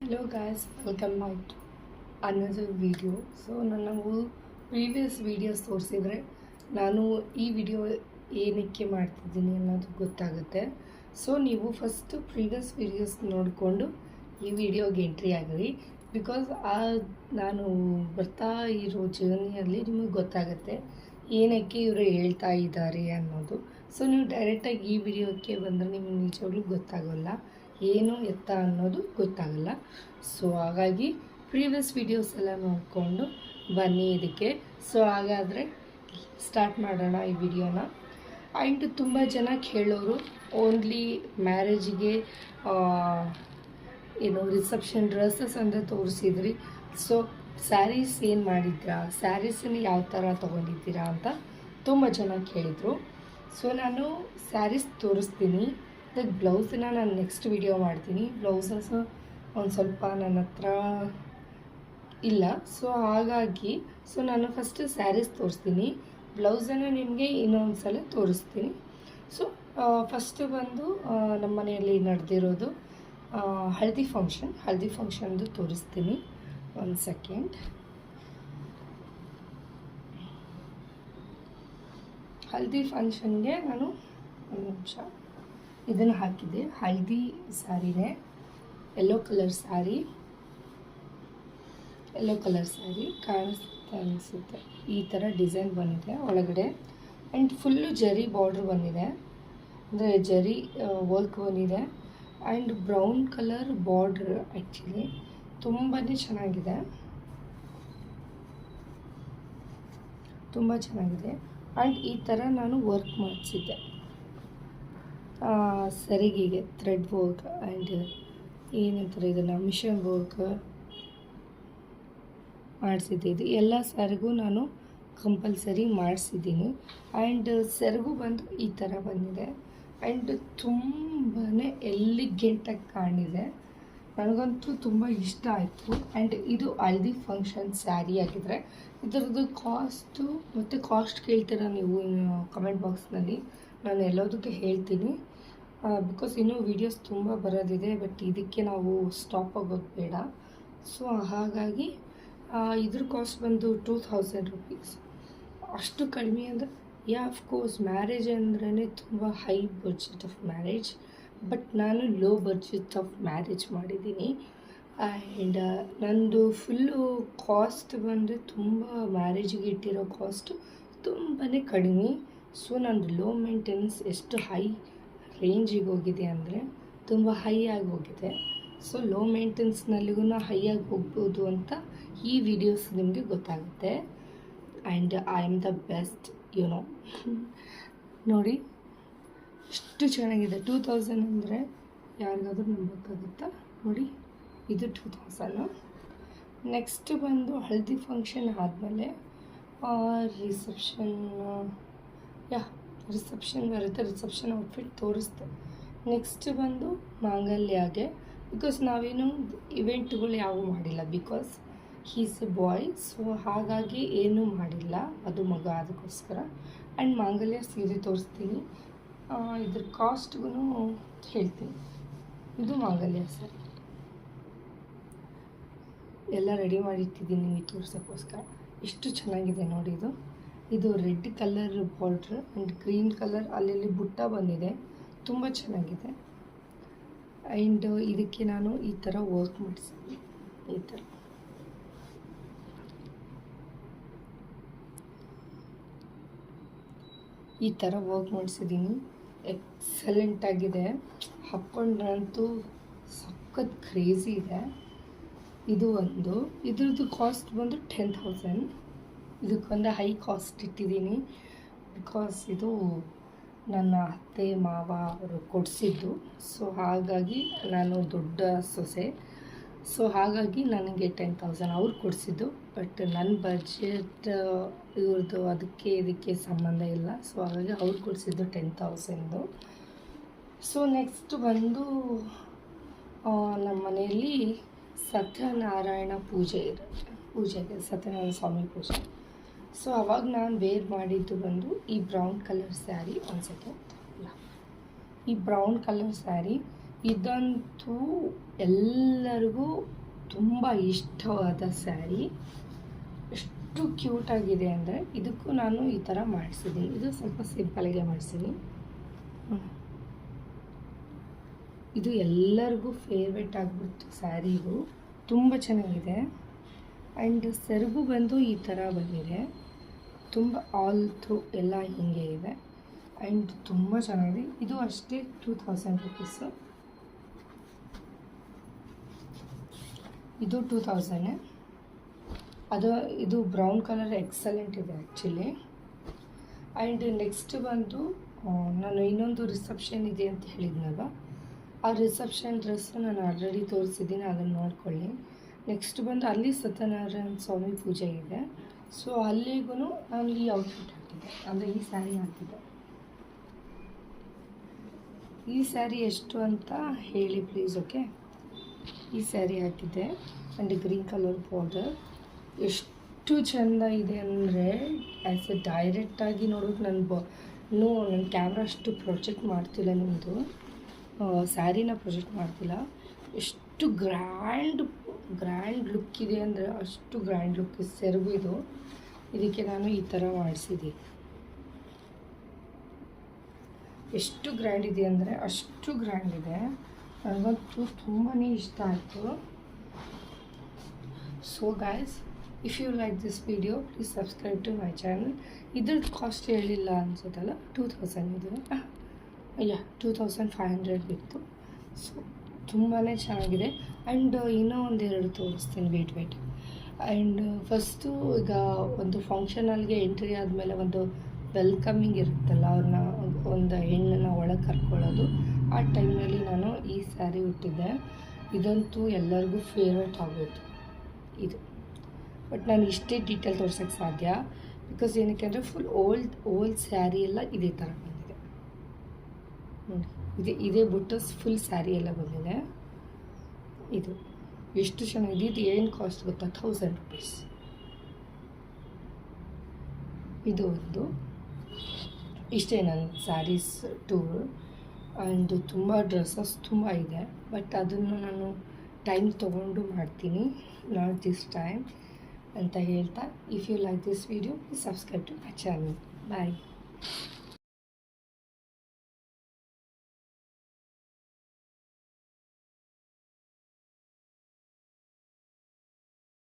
Hello guys, welcome back to another video. So ನಾವು previous videos ತೋರಿಸಿದರೆ ನಾನು ಈ ವಿಡಿಯೋ ಏನಕ್ಕೆ ಮಾಡ್ತಿದ್ದೀನಿ ಅನ್ನೋದು ಗೊತ್ತಾಗುತ್ತೆ. ಸೊ ನೀವು ಫಸ್ಟು ಪ್ರೀವಿಯಸ್ ವೀಡಿಯೋಸ್ ನೋಡಿಕೊಂಡು ಈ ವಿಡಿಯೋಗೆ ಎಂಟ್ರಿ ಆಗಿರಿ. ಬಿಕಾಸ್ ನಾನು ಬರ್ತಾ ಇರೋ ಜರ್ನಿಯಲ್ಲಿ ನಿಮಗೆ ಗೊತ್ತಾಗುತ್ತೆ ಏನಕ್ಕೆ ಇವರು ಹೇಳ್ತಾ ಇದ್ದಾರೆ ಅನ್ನೋದು. ಸೊ ನೀವು ಡೈರೆಕ್ಟಾಗಿ ಈ ವಿಡಿಯೋಕ್ಕೆ ಬಂದರೆ ನಿಮಗೆ ನಿಜವಾಗ್ಲೂ ಗೊತ್ತಾಗೋಲ್ಲ, ಏನು ಎತ್ತ ಅನ್ನೋದು ಗೊತ್ತಾಗಲ್ಲ. ಸೊ ಹಾಗಾಗಿ ಪ್ರೀವಿಯಸ್ ವೀಡಿಯೋಸ್ ಎಲ್ಲ ನೋಡಿಕೊಂಡು ಬನ್ನಿ ಇದಕ್ಕೆ. ಸೊ ಹಾಗಾದರೆ ಸ್ಟಾರ್ಟ್ ಮಾಡೋಣ ಈ ವಿಡಿಯೋನ. ಆ್ಯಂಡ್ ತುಂಬ ಜನ ಕೇಳೋರು ಓನ್ಲಿ ಮ್ಯಾರೇಜಿಗೆ ರಿಸೆಪ್ಷನ್ ಡ್ರೆಸ್ಸಸ್ ಅಂತ ತೋರಿಸಿದ್ರಿ. ಸೊ ಸ್ಯಾರೀಸ್ ಏನು ಮಾಡಿದ್ರಾ, ಸ್ಯಾರೀಸನ್ನು ಯಾವ ಥರ ತೊಗೊಂಡಿದ್ದೀರಾ ಅಂತ ತುಂಬ ಜನ ಕೇಳಿದರು. ಸೊ ನಾನು ಸ್ಯಾರೀಸ್ ತೋರಿಸ್ತೀನಿ, ಅದಕ್ಕೆ ಬ್ಲೌಸನ್ನ ನಾನು ನೆಕ್ಸ್ಟ್ ವಿಡಿಯೋ ಮಾಡ್ತೀನಿ. ಬ್ಲೌಸಸ್ ಒಂದು ಸ್ವಲ್ಪ ನನ್ನ ಹತ್ರ ಇಲ್ಲ. ಸೊ ಹಾಗಾಗಿ ನಾನು ಫಸ್ಟ್ ಸ್ಯಾರೀಸ್ ತೋರಿಸ್ತೀನಿ, ಬ್ಲೌಸನ್ನು ನಿಮಗೆ ಇನ್ನೊಂದು ಸಲ ತೋರಿಸ್ತೀನಿ. ಸೊ ಫಸ್ಟು ಬಂದು ನಮ್ಮ ಮನೆಯಲ್ಲಿ ನಡೆದಿರೋದು ಹಳದಿ ಫಂಕ್ಷನ್ದು ತೋರಿಸ್ತೀನಿ. ಒಂದು ಸೆಕೆಂಡ್. ಹಳದಿ ಫಂಕ್ಷನ್ಗೆ ನಾನು ಒಂದು ನಿಮಿಷ ಇದನ್ನು ಹಾಕಿದ್ದೆ. ಹಳದಿ ಸ್ಯಾರಿನೇ, ಯೆಲ್ಲೋ ಕಲರ್ ಸ್ಯಾರಿ ಕಾಣಿಸ್ತಾ ಅನಿಸುತ್ತೆ. ಈ ಥರ ಡಿಸೈನ್ ಬಂದಿದೆ ಒಳಗಡೆ. ಆ್ಯಂಡ್ ಫುಲ್ಲು ಜರಿ ಬಾರ್ಡ್ರ್ ಬಂದಿದೆ, ಅಂದರೆ ಜರಿ ವರ್ಕ್ ಬಂದಿದೆ. And brown colour border actually ತುಂಬಾ ಚೆನ್ನಾಗಿದೆ. ಆ್ಯಂಡ್ ಈ ಥರ ನಾನು ವರ್ಕ್ ಮಾಡಿಸಿದ್ದೆ, ಸೆರಿಗೆಗೆ ಥ್ರೆಡ್ ವರ್ಕ್ ಆ್ಯಂಡ್ ಏನಂತಾರೆ ಇದನ್ನು ಮಿಷನ್ ವರ್ಕ್ ಮಾಡಿಸಿದ್ದೆ. ಇದು ಎಲ್ಲ ಸ್ಯಾರಿಗೂ ನಾನು ಕಂಪಲ್ಸರಿ ಮಾಡಿಸಿದ್ದೀನಿ. ಆ್ಯಂಡ್ ಸೆರಗು ಬಂದು ಈ ಥರ ಬಂದಿದೆ. ಆ್ಯಂಡ್ ತುಂಬಾ ಎಲಿಗೆಂಟಾಗಿ ಕಾಣಿದೆ, ನನಗಂತೂ ತುಂಬ ಇಷ್ಟ ಆಯಿತು. ಆ್ಯಂಡ್ ಇದು ಹಳದಿ ಫಂಕ್ಷನ್ ಸ್ಯಾರಿ ಆಗಿದ್ದರೆ ಇದರದ್ದು ಕಾಸ್ಟು ಮತ್ತು ಕಾಸ್ಟ್ ಕೇಳ್ತೀರಾ ನೀವು ಕಮೆಂಟ್ ಬಾಕ್ಸ್ನಲ್ಲಿ, ನಾನು ಎಲ್ಲದಕ್ಕೆ ಹೇಳ್ತೀನಿ. ಬಿಕಾಸ್ ಇನ್ನೂ ವೀಡಿಯೋಸ್ ತುಂಬ ಬರೋದಿದೆ, ಬಟ್ ಇದಕ್ಕೆ ನಾವು ಸ್ಟಾಪ್ ಆಗೋದು ಬೇಡ. ಸೊ ಹಾಗಾಗಿ ಇದ್ರ ಕಾಸ್ಟ್ ಬಂದು 2000 ರುಪೀಸ್. ಅಷ್ಟು ಕಡಿಮೆ ಅಂದರೆ ಆಫ್ಕೋರ್ಸ್ ಮ್ಯಾರೇಜ್ ಅಂದ್ರೇ ತುಂಬ high budget of marriage, but ನಾನು ಲೋ ಬಡ್ಜೆಟ್ ಆಫ್ ಮ್ಯಾರೇಜ್ ಮಾಡಿದ್ದೀನಿ. ಆ್ಯಂಡ್ ನಂದು ಫುಲ್ಲು ಕಾಸ್ಟ್ ಬಂದರೆ ತುಂಬ ಮ್ಯಾರೇಜಿಗೆ ಇಟ್ಟಿರೋ ಕಾಸ್ಟು ತುಂಬಾ ಕಡಿಮೆ. ಸೊ ನಂದು ಲೋ ಮೇಂಟೆನೆನ್ಸ್ ಎಷ್ಟು ಹೈ ರೇಂಜಿಗೆ ಹೋಗಿದೆ ಅಂದರೆ ತುಂಬ ಹೈ ಆಗಿ ಹೋಗಿದೆ. ಸೊ ಲೋ ಮೇಂಟೆನೆನ್ಸ್ನಲ್ಲಿಗೂ ಹೈ ಆಗಿ ಹೋಗ್ಬೋದು ಅಂತ ಈ ವಿಡಿಯೋಸ್ ನಿಮಗೆ ಗೊತ್ತಾಗುತ್ತೆ. And I am the best ನೋಡಿ ಎಷ್ಟು ಚೆನ್ನಾಗಿದೆ. 2000 ಅಂದರೆ ಯಾರಿಗಾದ್ರೂ ನಂಬೋಕ್ಕಾಗುತ್ತಾ ನೋಡಿ, ಇದು 2000. ನೆಕ್ಸ್ಟ್ ಬಂದು ಹಳದಿ ಫಂಕ್ಷನ್ ಆದಮೇಲೆ ರಿಸೆಪ್ಷನ್ ಬರುತ್ತೆ. Reception outfit ತೋರಿಸ್ತೆ. ನೆಕ್ಸ್ಟ್ ಬಂದು ಮಾಂಗಲ್ಯಗೆ, ಬಿಕಾಸ್ ನಾವೇನು ಇವೆಂಟ್ಗಳು ಯಾವುವು ಮಾಡಿಲ್ಲ, because he's a boy. So ಹಾಗಾಗಿ ಏನೂ ಮಾಡಿಲ್ಲ, ಅದು ಮಗ ಅದಕ್ಕೋಸ್ಕರ. ಆ್ಯಂಡ್ ಮಾಂಗಲ್ಯ ಸೀರೆ ತೋರಿಸ್ತೀನಿ, ಇದ್ರ ಕಾಸ್ಟ್ಗೂ ಹೇಳ್ತೀನಿ. ಇದು ಮಾಂಗಲ್ಯ ಸರ್, ಎಲ್ಲ ರೆಡಿ ಮಾಡಿಟ್ಟಿದ್ದೀನಿ ನಿಮಗೆ ತೋರ್ಸೋಕ್ಕೋಸ್ಕರ. ಎಷ್ಟು ಚೆನ್ನಾಗಿದೆ ನೋಡಿ. ಇದು red colour border and green colour ಅಲ್ಲಲ್ಲಿ ಬುಟ್ಟ ಬಂದಿದೆ, ತುಂಬ ಚೆನ್ನಾಗಿದೆ. ಆ್ಯಂಡ್ ಇದಕ್ಕೆ ನಾನು ಈ ಥರ ವರ್ಕ್ ಮಾಡಿಸಿದ್ದೀನಿ. ಈ ಥರ ವರ್ಕ್ ಮಾಡಿಸಿದ್ದೀನಿ. ಎಕ್ಸಲೆಂಟ್ ಆಗಿದೆ, ಹಾಕ್ಕೊಂಡ್ರಂತೂ ಸಖತ್ ಕ್ರೇಜಿ ಇದೆ. ಇದು ಒಂದು, ಇದ್ರದ್ದು ಕಾಸ್ಟ್ ಬಂದು 10,000. ಇದಕ್ಕೊಂದು ಹೈ ಕಾಸ್ಟ್ ಇಟ್ಟಿದ್ದೀನಿ, ಬಿಕಾಸ್ ಇದು ನನ್ನ ಅತ್ತೆ ಮಾವ ಅವರು ಕೊಡಿಸಿದ್ದು. ಸೊ ಹಾಗಾಗಿ ನಾನು ದೊಡ್ಡ ಸೊಸೆ, ಸೊ ಹಾಗಾಗಿ ನನಗೆ 10,000 ಅವ್ರು ಕೊಡಿಸಿದ್ದು. ಬಟ್ ನನ್ನ ಬಡ್ಜೆಟ್ ಇವ್ರದ್ದು ಅದಕ್ಕೆ ಇದಕ್ಕೆ ಸಂಬಂಧ ಇಲ್ಲ. ಸೊ ಹಾಗಾಗಿ ಅವ್ರು ಕೊಡಿಸಿದ್ದು 10,000. ಸೊ ನೆಕ್ಸ್ಟ್ ಬಂದು ನಮ್ಮ ಮನೆಯಲ್ಲಿ ಸತ್ಯನಾರಾಯಣ ಪೂಜೆಗೆ ಸತ್ಯನಾರಾಯಣ ಸ್ವಾಮಿ ಪೂಜೆ. ಸೊ ಅವಾಗ ನಾನು ವೇರ್ ಮಾಡಿದ್ದು ಬಂದು ಈ ಬ್ರೌನ್ ಕಲರ್ ಸ್ಯಾರಿ. ಒಂದು ಸೆಕೆಂಡ್, ಈ ಬ್ರೌನ್ ಕಲರ್ ಸ್ಯಾರಿ ಇದಂತೂ ಎಲ್ಲರಿಗೂ ತುಂಬ ಇಷ್ಟವಾದ ಸ್ಯಾರಿ. ಎಷ್ಟು ಕ್ಯೂಟಾಗಿದೆ ಅಂದರೆ ಇದಕ್ಕೂ ನಾನು ಈ ಥರ ಮಾಡಿಸಿದ್ದೀನಿ. ಇದು ಸ್ವಲ್ಪ ಸಿಂಪಲ್ಗೆ ಮಾಡಿಸಿದ್ದೀನಿ. ಇದು ಎಲ್ಲರಿಗೂ ಫೇವ್ರೇಟ್ ಆಗಿಬಿಡ್ತು ಸ್ಯಾರಿ. ಇದು ತುಂಬ ಚೆನ್ನಾಗಿದೆ. ಆ್ಯಂಡ್ ಸೆರಗು ಬಂದು ಈ ಥರ ಬಂದಿದೆ. ತುಂಬ ಆಲ್ ಥ್ರೂ ಎಲ್ಲ ಹೀಗೆ ಇದೆ. ಆ್ಯಂಡ್ ತುಂಬ ಚೆನ್ನಾಗಿದೆ. ಇದು ಅಷ್ಟೇ 2000 ರುಪೀಸು. ಇದು 2000. ಇದು ಬ್ರೌನ್ ಕಲರ್ ಎಕ್ಸಲೆಂಟ್ ಇದೆ ಆ್ಯಕ್ಚುಲಿ. ಆ್ಯಂಡ್ ನೆಕ್ಸ್ಟ್ ಬಂದು ನಾನು ಇನ್ನೊಂದು ರಿಸೆಪ್ಷನ್ ಇದೆ ಅಂತ ಹೇಳಿದ್ನಲ್ವ, ಆ ರಿಸೆಪ್ಷನ್ ಡ್ರೆಸ್ಸು ನಾನು ಆಲ್ರೆಡಿ ತೋರಿಸಿದ್ದೀನಿ, ಅದನ್ನು ನೋಡ್ಕೊಳ್ಳಿ. ನೆಕ್ಸ್ಟ್ ಬಂದು ಅಲ್ಲಿ ಸತ್ಯನಾರಾಯಣ ಸ್ವಾಮಿ ಪೂಜೆ ಇದೆ. ಸೊ ಅಲ್ಲಿಗೂ ನಾನು ಈ ಔಟ್ಫಿಟ್ ಹಾಕಿದ್ದೆ, ಅಂದರೆ ಈ ಸ್ಯಾರಿ ಹಾಕಿದ್ದೆ. ಈ ಸ್ಯಾರಿ ಎಷ್ಟು ಅಂತ ಹೇಳಿ ಪ್ಲೀಸ್. ಓಕೆ, ಈ ಸ್ಯಾರಿ ಹಾಕಿದ್ದೆ ಆ್ಯಂಡ್ ಗ್ರೀನ್ ಕಲರ್ ಬಾರ್ಡರ್. ಎಷ್ಟು ಚೆಂದ ಇದೆ ಅಂದರೆ ಆ್ಯಸ್ ಎ ಡೈರೆಕ್ಟಾಗಿ ನೋಡೋದು ನನ್ನ ಕ್ಯಾಮ್ರಾ ಅಷ್ಟು ಪ್ರೊಜೆಕ್ಟ್ ಮಾಡ್ತಿಲ್ಲ, ನಿಮ್ಮದು ಸ್ಯಾರಿನ ಪ್ರೊಜೆಕ್ಟ್ ಮಾಡ್ತಿಲ್ಲ. ಎಷ್ಟು ಗ್ರ್ಯಾಂಡ್ ಲುಕ್ ಇದೆ ಅಂದರೆ ಅಷ್ಟು ಗ್ರ್ಯಾಂಡ್ ಲುಕ್. ಸೆರಗು ಇದಕ್ಕೆ ನಾನು ಈ ಥರ ಮಾಡಿಸಿದ್ದೀನಿ. ಎಷ್ಟು ಗ್ರ್ಯಾಂಡ್ ಇದೆ ಅಂದರೆ ಅಷ್ಟು ಗ್ರ್ಯಾಂಡ್ ಇದೆ. ನನಗಂತೂ ತುಂಬಾ ಇಷ್ಟ ಆಯಿತು. So guys, if you like this video please subscribe to my channel. ಇದ್ರದ್ದು ಕಾಸ್ಟ್ ಹೇಳಿಲ್ಲ ಅನ್ಸುತ್ತಲ್ಲ, 2000 ಇದು. 2500 ಬಿತ್ತು. ಸೊ ತುಂಬಾ ಚೆನ್ನಾಗಿದೆ. ಆ್ಯಂಡ್ ಇನ್ನೂ ಒಂದೆರಡು ತೋರಿಸ್ತೀನಿ, ವೇಟ್. ಆ್ಯಂಡ್ ಫಸ್ಟು ಈಗ ಒಂದು ಫಂಕ್ಷನಲ್ಗೆ ಎಂಟ್ರಿ ಆದಮೇಲೆ ಒಂದು ವೆಲ್ಕಮಿಂಗ್ ಇರುತ್ತಲ್ಲ, ಅವ್ರನ್ನ ಒಂದು ಹೆಣ್ಣನ್ನು ಒಳಗೆ ಕರ್ಕೊಳ್ಳೋದು, ಆ ಟೈಮ್ನಲ್ಲಿ ನಾನು ಈ ಸ್ಯಾರಿ ಉಟ್ಟಿದ್ದೆ. ಇದಂತೂ ಎಲ್ಲರಿಗೂ ಫೇವ್ರೇಟ್ ಆಗೋಯ್ತು ಇದು. ಬಟ್ ನಾನು ಇಷ್ಟೇ ಡೀಟೇಲ್ ತೋರ್ಸೋಕ್ಕೆ ಸಾಧ್ಯ, ಬಿಕಾಸ್ ಏನಕ್ಕೆ ಅಂದರೆ ಫುಲ್ ಓಲ್ಡ್ ಸ್ಯಾರಿ ಎಲ್ಲ ಇದೇ ಥರ ಬಂದಿದೆ ನೋಡಿ. ಇದೇ ಬುಟ್ಟಸ್ ಫುಲ್ ಸ್ಯಾರಿ ಎಲ್ಲ ಬಂದಿದೆ. ಇದು ಎಷ್ಟು ಚೆನ್ನಾಗಿದೆ. ಇದು ಏನು ಕಾಸ್ಟ್ ಗೊತ್ತಾ? 1000 ರುಪೀಸ್. ಇದು ಒಂದು ಇಷ್ಟೇ ನನ್ನ ಸ್ಯಾರೀಸ್ ಟೂರ್. ಆ್ಯಂಡ್ ತುಂಬ ಡ್ರೆಸ್ಸಸ್ ತುಂಬ ಇದೆ, ಬಟ್ ಅದನ್ನು ನಾನು ಟೈಮ್ ತೊಗೊಂಡು ಮಾಡ್ತೀನಿ, ನಾಟ್ ದಿಸ್ ಟೈಮ್ ಅಂತ ಹೇಳ್ತಾ, if you like this video please subscribe to my channel. Bye.